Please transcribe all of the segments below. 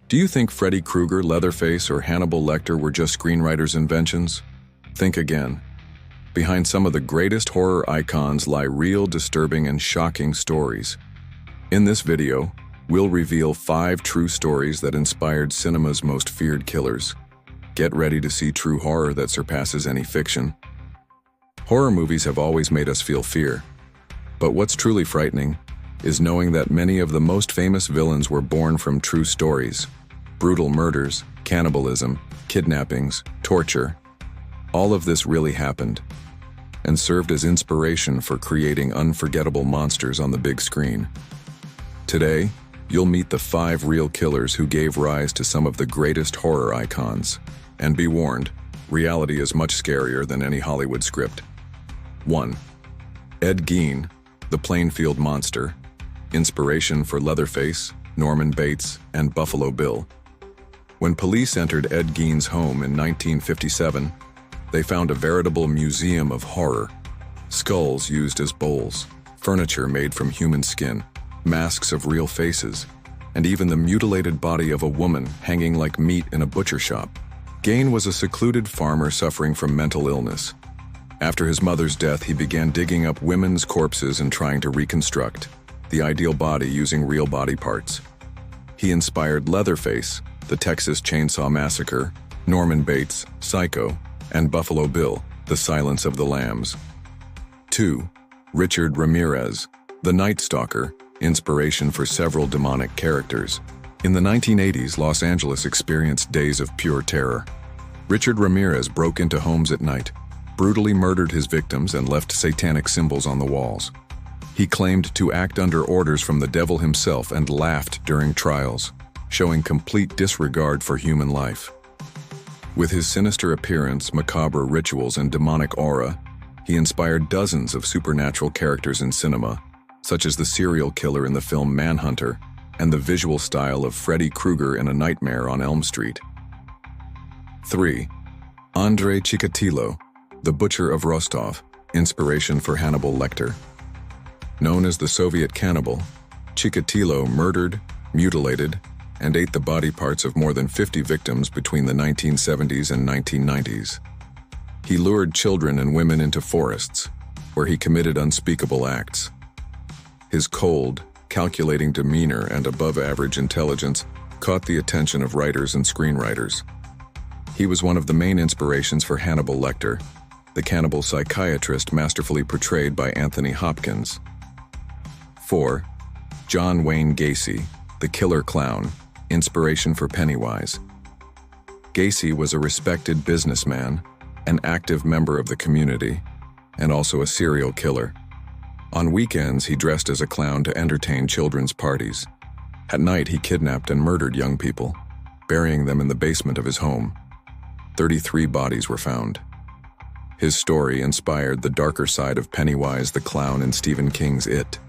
Do you think Freddy Krueger, Leatherface, or Hannibal Lecter were just screenwriters' inventions? Think again. Behind some of the greatest horror icons lie real, disturbing, and shocking stories. In this video, we'll reveal 5 true stories that inspired cinema's most feared killers. Get ready to see true horror that surpasses any fiction. Horror movies have always made us feel fear. But what's truly frightening is knowing that many of the most famous villains were born from true stories. Brutal murders, cannibalism, kidnappings, torture. All of this really happened, and served as inspiration for creating unforgettable monsters on the big screen. Today, you'll meet the 5 real killers who gave rise to some of the greatest horror icons. And be warned, reality is much scarier than any Hollywood script. 1. Ed Gein, the Plainfield Monster. Inspiration for Leatherface, Norman Bates, and Buffalo Bill. When police entered Ed Gein's home in 1957, they found a veritable museum of horror. Skulls used as bowls, furniture made from human skin, masks of real faces, and even the mutilated body of a woman hanging like meat in a butcher shop. Gein was a secluded farmer suffering from mental illness. After his mother's death, he began digging up women's corpses and trying to reconstruct the ideal body using real body parts. He inspired Leatherface, the Texas Chainsaw Massacre, Norman Bates, Psycho, and Buffalo Bill, the Silence of the Lambs. 2. Richard Ramirez, the Night Stalker, inspiration for several demonic characters. In the 1980s, Los Angeles experienced days of pure terror. Richard Ramirez broke into homes at night, brutally murdered his victims, and left satanic symbols on the walls. He claimed to act under orders from the devil himself and laughed during trials, showing complete disregard for human life. With his sinister appearance, macabre rituals, and demonic aura, he inspired dozens of supernatural characters in cinema, such as the serial killer in the film Manhunter and the visual style of Freddy Krueger in A Nightmare on Elm Street. 3. Andrei Chikatilo, the Butcher of Rostov, inspiration for Hannibal Lecter. Known as the Soviet cannibal, Chikatilo murdered, mutilated, and ate the body parts of more than 50 victims between the 1970s and 1990s. He lured children and women into forests, where he committed unspeakable acts. His cold, calculating demeanor and above-average intelligence caught the attention of writers and screenwriters. He was one of the main inspirations for Hannibal Lecter, the cannibal psychiatrist masterfully portrayed by Anthony Hopkins. 4. John Wayne Gacy, the Killer Clown, inspiration for Pennywise. Gacy was a respected businessman, an active member of the community, and also a serial killer. On weekends, he dressed as a clown to entertain children's parties. At night, he kidnapped and murdered young people, burying them in the basement of his home. 33 bodies were found. His story inspired the darker side of Pennywise the clown in Stephen King's It.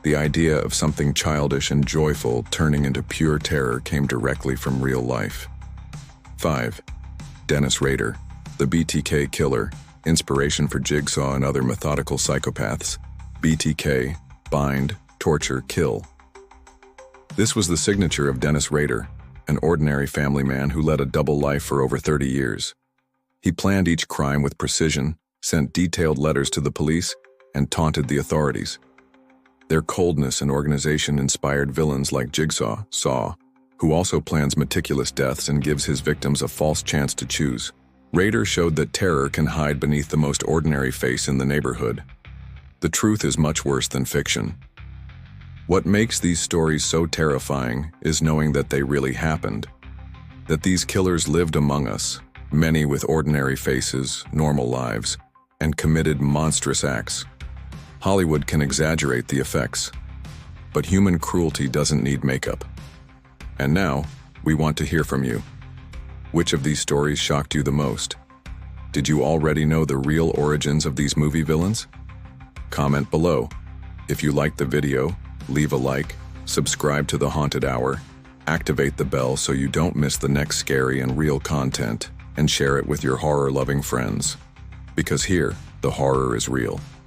The idea of something childish and joyful turning into pure terror came directly from real life. 5. Dennis Rader, the BTK killer, inspiration for Jigsaw and other methodical psychopaths. BTK, bind, torture, kill. This was the signature of Dennis Rader, an ordinary family man who led a double life for over 30 years. He planned each crime with precision, sent detailed letters to the police, and taunted the authorities. Their coldness and organization inspired villains like Jigsaw, Saw, who also plans meticulous deaths and gives his victims a false chance to choose. Rader showed that terror can hide beneath the most ordinary face in the neighborhood. The truth is much worse than fiction. What makes these stories so terrifying is knowing that they really happened, that these killers lived among us, many with ordinary faces, normal lives, and committed monstrous acts. Hollywood can exaggerate the effects, but human cruelty doesn't need makeup. And now, we want to hear from you. Which of these stories shocked you the most? Did you already know the real origins of these movie villains? Comment below. If you liked the video, leave a like, subscribe to The Haunted Hour, activate the bell so you don't miss the next scary and real content, and share it with your horror-loving friends. Because here, the horror is real.